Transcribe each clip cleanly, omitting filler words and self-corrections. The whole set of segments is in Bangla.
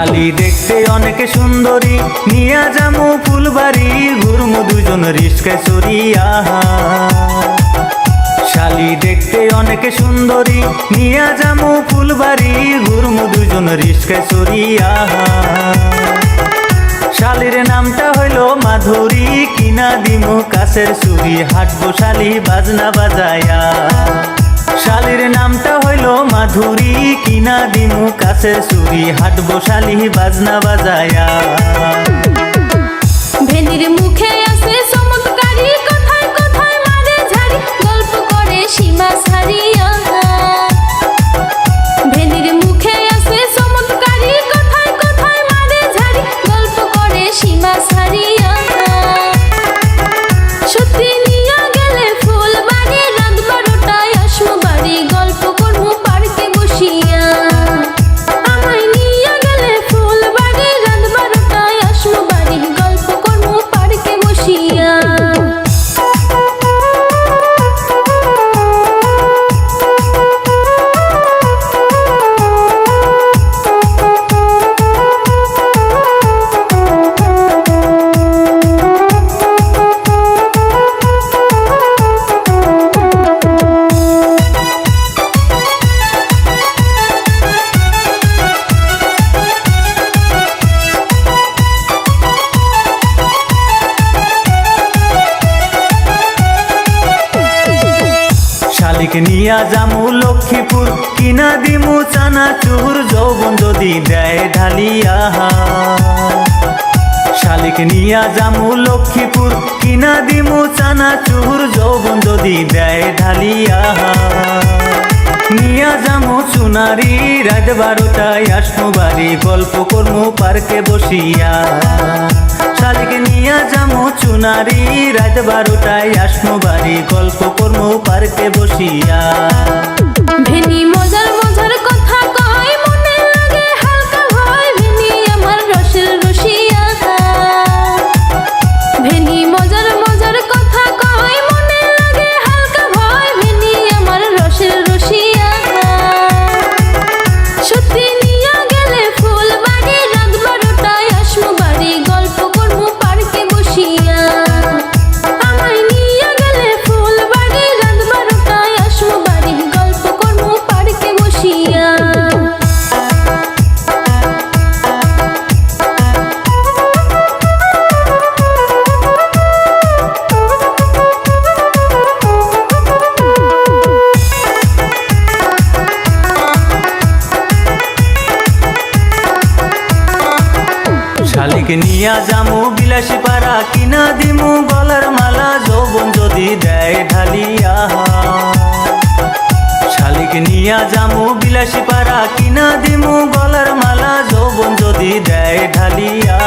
শালি দেখতে অনেক সুন্দরী, নিয়া যামু ফুলবাড়ি, ঘুরমু দুজন রিস্কায় চড়িয়া। শালি দেখতে অনেক সুন্দরী, নিয়া যামু ফুলবাড়ি, ঘুরমু দুজন রিস্কায় চড়িয়া। শালির নামটা হইল মাধুরী, কিনা দিমু কাছের চুরি, হাঁটবো শালি বাজনা বাজায়া। শালির নামটা হইল মাধুরী, কিনা দিমু কাছের চুরি, হাঁটবো শালি বাজনা বাজায়া। ভেনির মুখে আছে চমৎকারী, কথায় কথায় মারে ঝাড়ি, গল্প করে সীমা ছাড়িয়া। ভেনির মুখে আছে চমৎকারী, কথায় কথায় মারে ঝাড়ি, গল্প করে সীমা ছাড়িয়া। সত্যি নিয়া গেলে ফুলবাড়ি, রাত 12টায় আসমু বাড়ি, গল্প করবো পার্কে বসিয়া। আমায় নিয়া গেলে ফুলবাড়ি, রাত 12টায় আসমু বাড়ি, গল্প করবো পার্কে বসিয়া। শালিক নিয়া যামু লক্ষ্মীপুর, কিনা দিমু চানাচুর, যৌবন যদি দেয় ঢালিয়া। শালিক নিয়া যামু লক্ষ্মীপুর, কিনা দিমু চানাচুর, যৌবন যদি দেয় ঢালিয়া। নিয়া যামু চুনারি, রাত 12টায় আসমু বাড়ি, গল্প করমু পার্কে বসিয়া। শালিক নিয়া যামু চুনারি, রাত 12টায় আসমু বাড়ি, গল্প করমু পার্কে বসিয়া। ভেনি মজার মজার কথা কয়, মনে লাগে হালকা ভয়, ভেনি আমার রসের রসিয়া। ভেনি মজার মজার কথা কয়, মনে লাগে হালকা ভয়, ভেনি আমার রসের রসিয়া। সত্যি নিয়া গেলে ফুলবাড়ি, রাত 12টায় আসমু বাড়ি, গল্প করবো পার্কে বসিয়া। আমায় নিয়া গেলে ফুলবাড়ি, রাত 12টায় আসমু বাড়ি, গল্প করবো পার্কে বসিয়া। শালিক নিয়া যামু বিলাসী পাড়া, কিনা দিমু গলার মালা, যৌবন যদি দেয় ঢালিয়া। শালিক নিয়া যামু বিলাসী পাড়া, কিনা দিমু গলার মালা, যৌবন যদি দেয় ঢালিয়া।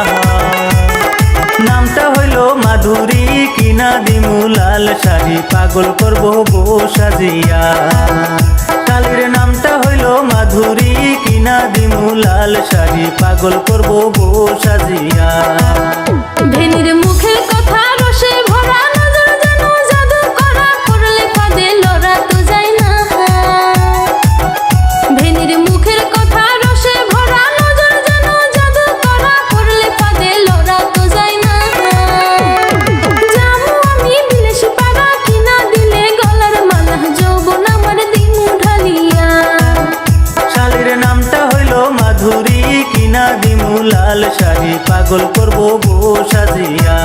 নামটা হইল মাধুরী, কিনা দিমু লাল শাড়ি, পাগল করবো বউ সাজিয়া। শালির নামটা হইল মাধুরী, কিনা দিমু লাল শাড়ি, পাগল করবো বউ সাজিয়া। ভেনির মুখের কথা রসে ভরা, নজর যেন জাদু করা, করলে ফাঁদে লড়া তো যায় না। ভেনির মুখের কথা রসে ভরা, নজর যেন জাদু করা, করলে ফাঁদে লড়া তো যায় না। যামু আমি বিলাসী পাড়া, কিনা দিলে গলার মালা, যৌবন আমার দিমু ঢালিয়া। শালির নামটা হইল মাধুরী, কিনা দিমু লাল শাড়ি, পাগল করবো বউ সাজিয়া।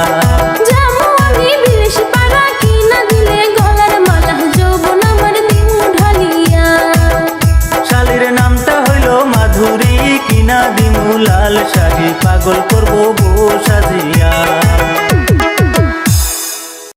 যামু আমি বিলাসী পাড়া, কিনা দিলে গলার মালা, যৌবন আমার দিমু ঢালিয়া। শালির নামটা হইল মাধুরী, কিনা দিমু লাল শাড়ি, পাগল